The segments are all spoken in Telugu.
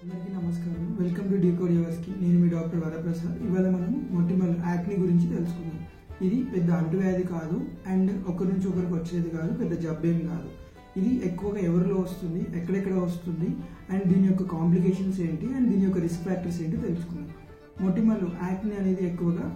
అందరికీ నమస్కారం. వెల్కమ్ టు డీకోడ్ యువర్స్కి. నేను మీ డాక్టర్ వరప్రసాద్. ఇవాళ మనం మొటిమల్ యాక్ని గురించి తెలుసుకుందాం. ఇది పెద్ద అంటువ్యాధి కాదు అండ్ ఒకరి నుంచి ఒకరికి వచ్చేది కాదు, పెద్ద జబ్బేం కాదు. ఇది ఎక్కువగా ఎవరిలో వస్తుంది, ఎక్కడెక్కడ వస్తుంది అండ్ దీని యొక్క కాంప్లికేషన్స్ ఏంటి అండ్ దీని యొక్క రిస్క్ ఫ్యాక్టర్స్ ఏంటి తెలుసుకుందాం. మొటిమలు యాక్ని అనేది ఎక్కువగా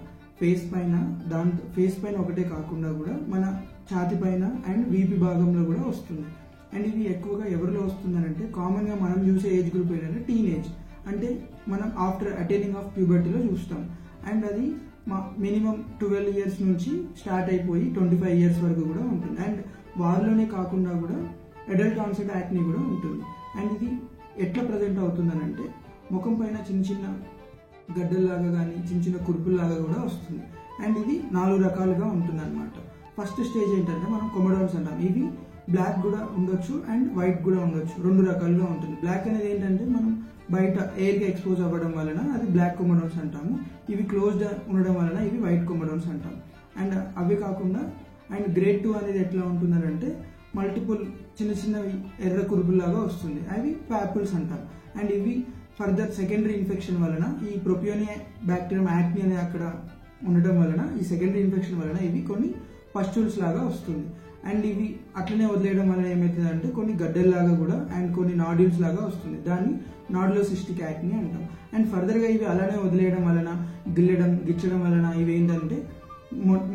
ఫేస్ పైన ఒకటే కాకుండా కూడా మన ఛాతి పైన అండ్ వీపీ భాగంలో కూడా వస్తుంది. అండ్ ఇది ఎక్కువగా ఎవరిలో వస్తుందనంటే కామన్గా మనం చూసే ఏజ్ గ్రూప్ ఏంటంటే టీనేజ్, అంటే మనం ఆఫ్టర్ అటైనింగ్ ఆఫ్ ప్యూబర్టీలో చూస్తాం. అండ్ అది మినిమం 12 ఇయర్స్ నుంచి స్టార్ట్ అయిపోయి 25 ఇయర్స్ వరకు కూడా ఉంటుంది. అండ్ వాళ్ళలోనే కాకుండా కూడా అడల్ట్ ఆన్సెట్ యాక్ని కూడా ఉంటుంది. అండ్ ఇది ఎట్లా ప్రజెంట్ అవుతుందనంటే ముఖం పైన చిన్న చిన్న గడ్డల్లాగా కానీ చిన్న చిన్న కురుపుల్లాగా కూడా వస్తుంది. అండ్ ఇది 4 రకాలుగా ఉంటుంది అనమాట. ఫస్ట్ స్టేజ్ ఏంటంటే మనం కొమడోన్స్ అంటాం. ఇవి బ్లాక్ కూడా ఉండొచ్చు అండ్ వైట్ కూడా ఉండొచ్చు, 2 రకాలుగా ఉంటుంది. బ్లాక్ అనేది ఏంటంటే మనం బయట ఎయిర్కి ఎక్స్పోజ్ అవ్వడం వలన అది బ్లాక్ కొమడోన్స్ అంటాము. ఇవి క్లోజ్డ్ ఉండడం వలన ఇవి వైట్ కొమడోన్స్ అంటాం. అండ్ అవి కాకుండా అండ్ గ్రేడ్ 2 అనేది ఎట్లా ఉంటుందంటే మల్టిపుల్ చిన్న చిన్నవి ఎర్ర కురుపుల్లాగా వస్తుంది, అవి పాపుల్స్ అంటాం. అండ్ ఇవి ఫర్దర్ సెకండరీ ఇన్ఫెక్షన్ వలన ఈ ప్రొపియోనియా బ్యాక్టీరియం యాక్ని అనేది అక్కడ ఉండటం వలన ఈ సెకండరీ ఇన్ఫెక్షన్ వలన ఇవి కొన్ని పస్ట్యూల్స్ లాగా వస్తుంది. అండ్ ఇవి అట్లనే వదిలేయడం వలన ఏమవుతుందంటే కొన్ని గడ్డల్లాగా కూడా అండ్ కొన్ని నాడ్యూల్స్ లాగా వస్తుంది. దాన్ని నాడ్యులోసిస్టిక్ యాక్ని అంటాం. అండ్ ఫర్దర్గా ఇవి అలానే వదిలేయడం వలన గిచ్చడం వలన ఇవి ఏంటంటే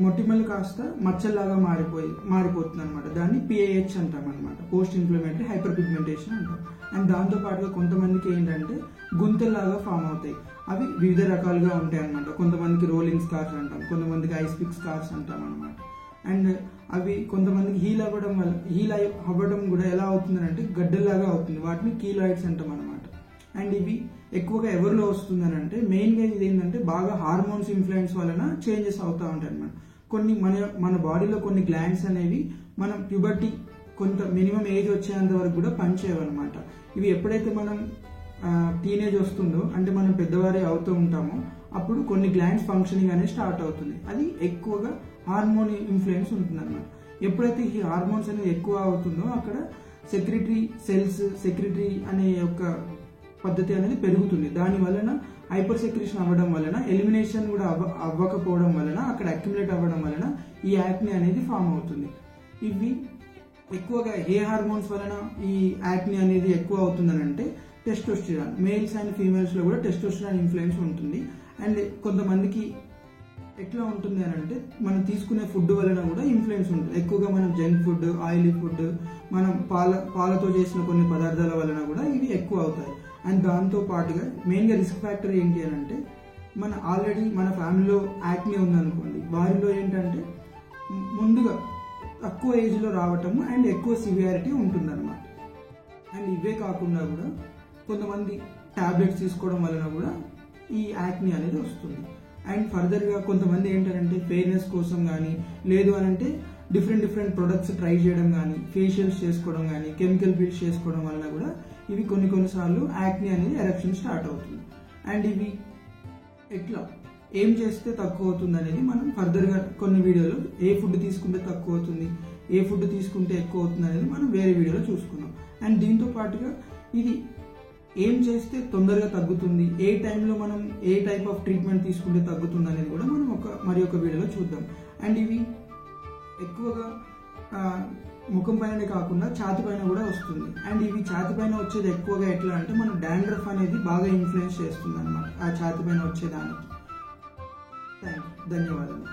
మొటిమలు కాస్త మచ్చల్లాగా మారిపోతుంది అనమాట. దాన్ని PIH అంటాం అనమాట, పోస్ట్ ఇన్ఫ్లమేటరీ హైపర్ పిగ్మెంటేషన్ అంటాం. అండ్ దాంతో పాటుగా కొంతమందికి ఏంటంటే గుంతల్లాగా ఫామ్ అవుతాయి. అవి వివిధ రకాలుగా ఉంటాయి అనమాట. కొంతమందికి రోలింగ్ స్కార్స్ అంటాం, కొంతమందికి ఐస్పిక్ స్కార్స్ అంటాం అనమాట. అండ్ అవి కొంతమందికి హీల్ అవ్వడం కూడా ఎలా అవుతుంది అంటే గడ్డల్లాగా అవుతుంది, వాటిని కీలాయిడ్స్ అంటాం అనమాట. అండ్ ఇవి ఎక్కువగా ఎవరిలో వస్తుందని అంటే మెయిన్గా ఇది ఏంటంటే బాగా హార్మోన్స్ ఇన్ఫ్లుయెన్స్ వలన చేంజెస్ అవుతూ ఉంటాయి అనమాట. కొన్ని మన బాడీలో కొన్ని గ్లాండ్స్ అనేవి మనం ప్యూబర్టీ కొంత మినిమం ఏజ్ వచ్చేంత వరకు కూడా పనిచేయవన్నమాట. ఇవి ఎప్పుడైతే మనం టీనేజ్ వస్తుందో అంటే మనం పెద్దవారే అవుతూ ఉంటామో అప్పుడు కొన్ని గ్లాండ్స్ ఫంక్షనింగ్ అనేది స్టార్ట్ అవుతుంది. అది ఎక్కువగా హార్మోన్ ఇన్ఫ్లుయెన్స్ ఉంటుంది అనమాట. ఎప్పుడైతే ఈ హార్మోన్స్ అనేది ఎక్కువ అవుతుందో అక్కడ సెక్రిటరీ అనే యొక్క పద్ధతి అనేది పెరుగుతుంది. దాని వలన హైపర్ సెక్రేషన్ అవ్వడం వలన ఎలిమినేషన్ కూడా అవ్వకపోవడం వలన అక్కడ అక్యుములేట్ అవ్వడం వలన ఈ యాక్ని అనేది ఫామ్ అవుతుంది. ఇవి ఎక్కువగా ఏ హార్మోన్స్ వలన ఈ యాక్ని అనేది ఎక్కువ అవుతుందని అంటే టెస్టోస్టిరాన్. మేల్స్ అండ్ ఫీమేల్స్ లో కూడా టెస్టోస్టిరాన్ ఇన్ఫ్లుయెన్స్ ఉంటుంది. అండ్ కొంతమందికి ఎట్లా ఉంటుంది అని అంటే మనం తీసుకునే ఫుడ్ వలన కూడా ఇన్ఫ్లుయెన్స్ ఉంటుంది. ఎక్కువగా మనం జంక్ ఫుడ్, ఆయిలీ ఫుడ్, మనం పాలతో చేసిన కొన్ని పదార్థాల వలన కూడా ఇవి ఎక్కువ అవుతాయి. అండ్ దాంతో పాటుగా మెయిన్గా రిస్క్ ఫ్యాక్టర్ ఏంటి అని అంటే ఆల్రెడీ మన ఫ్యామిలీలో యాక్ని ఉందనుకోండి, వారిలో ఏంటంటే ముందుగా తక్కువ ఏజ్లో రావటము అండ్ ఎక్కువ సివియారిటీ ఉంటుందన్నమాట. అండ్ ఇవే కాకుండా కూడా కొంతమంది టాబ్లెట్స్ తీసుకోవడం వలన కూడా ఈ యాక్ని అనేది వస్తుంది. అండ్ ఫర్దర్గా కొంతమంది ఏంటంటే ఫెయిర్నెస్ కోసం కానీ లేదు అని అంటే డిఫరెంట్ ప్రొడక్ట్స్ ట్రై చేయడం కానీ, ఫేషియల్స్ చేసుకోవడం కానీ, కెమికల్ పీల్స్ చేసుకోవడం వలన కూడా ఇవి కొన్నిసార్లు యాక్ని అనేది ఎరప్షన్ స్టార్ట్ అవుతుంది. అండ్ ఇవి ఎట్లా ఏం చేస్తే తక్కువ అవుతుంది అనేది మనం ఫర్దర్గా కొన్ని వీడియోలో ఏ ఫుడ్ తీసుకుంటే తక్కువ అవుతుంది, ఏ ఫుడ్ తీసుకుంటే ఎక్కువ అవుతుంది అనేది మనం వేరే వీడియోలో చూసుకున్నాం. అండ్ దీంతో పాటుగా ఇది ఏం చేస్తే తొందరగా తగ్గుతుంది, ఏ టైంలో మనం ఏ టైప్ ఆఫ్ ట్రీట్మెంట్ తీసుకుంటే తగ్గుతుంది అనేది కూడా మనం మరి ఒక వీడియోలో చూద్దాం. అండ్ ఇవి ఎక్కువగా ముఖం పైన కాకుండా ఛాతి పైన కూడా వస్తుంది. అండ్ ఇవి ఛాతి పైన వచ్చేది ఎక్కువగా ఎట్లా అంటే మన డాండ్రఫ్ అనేది బాగా ఇన్ఫ్లుయెన్స్ చేస్తుంది అనమాట ఆ ఛాతి పైన వచ్చేదానికి. ధన్యవాదాలు.